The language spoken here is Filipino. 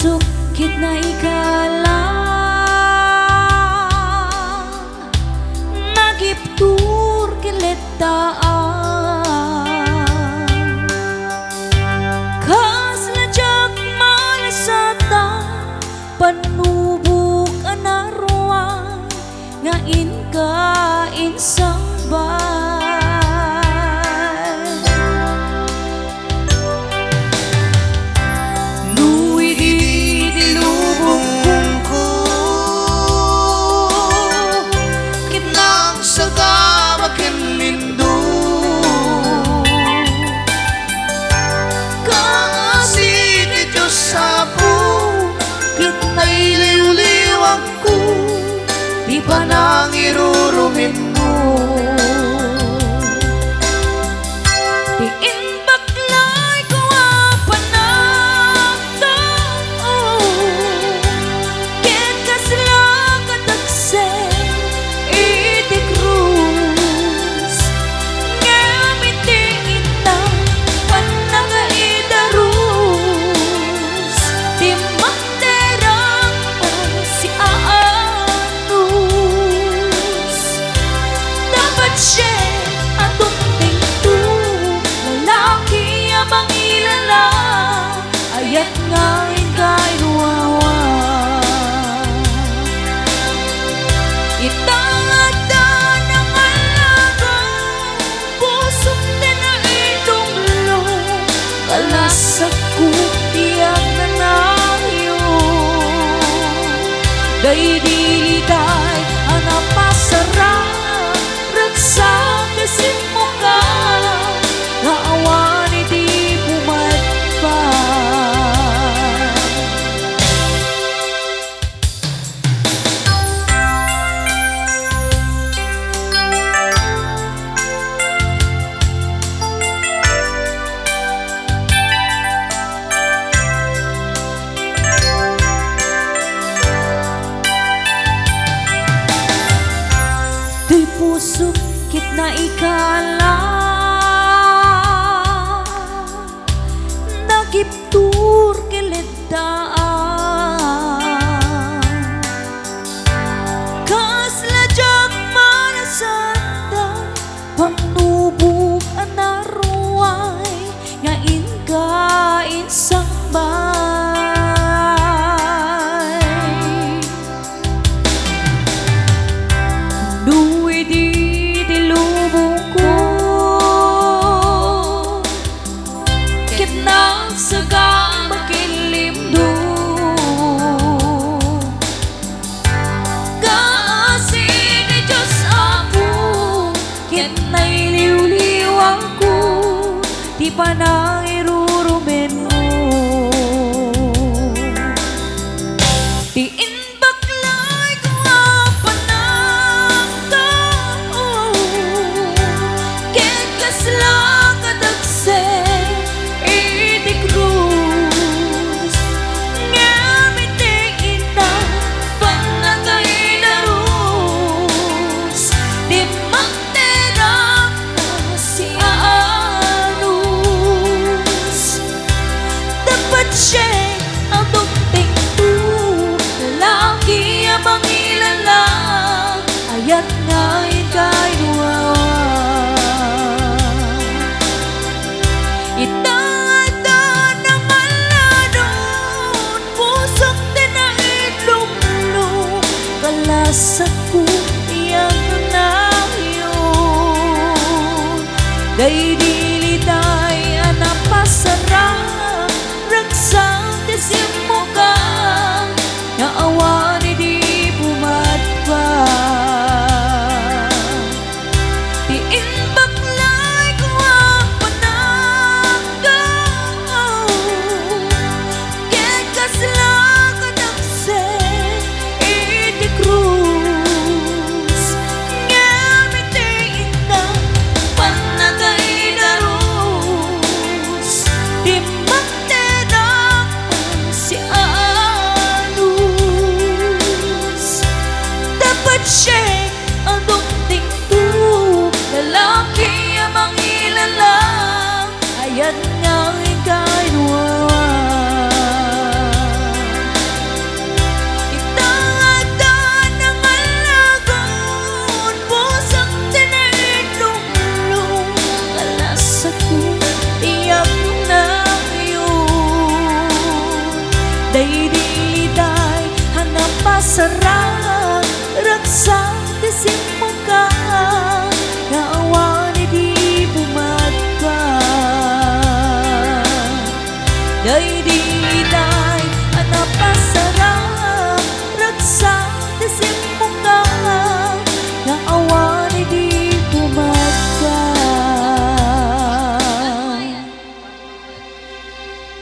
pusok kit na ikalang nagiptur kiletaan kasladyak malasata panubok anarwa nga inka insang panang irurumin mo diin baklay ko panang ket kasla katakse iti krus ngamiti ita panangaidarus di magterang si siya atong tingto lalaki amang ilala ayat ngayon kay nuwawa itangada ng alaga pusok din na itunglo kalasak ko tiyak na nayo day diliday anapasarang sa kasin mo ka naawan di pumadpa di pusok kit na ikalang nagiptur kiledaan kasladyak manasanda panubok anarway nga inka insang sagang makilimdo kasi ni Diyos ako ket nailiw-liwang ko di pa na irurumen mo diin baklay ko panang ket kasla kadagse siya atong tingto lalaki amang ilala ayat ngayon kay nuwawa itangada ng aladon pusok din na itlumlo kalasak ko iyang nayon day dilitay anapasarang ragsang tisim mo ka naawan di pumadpa diin baklay ko panang ket kasla kadagse iti krus ngamiti ita panagay Day dinay Napasarap Ragsak Disimpukan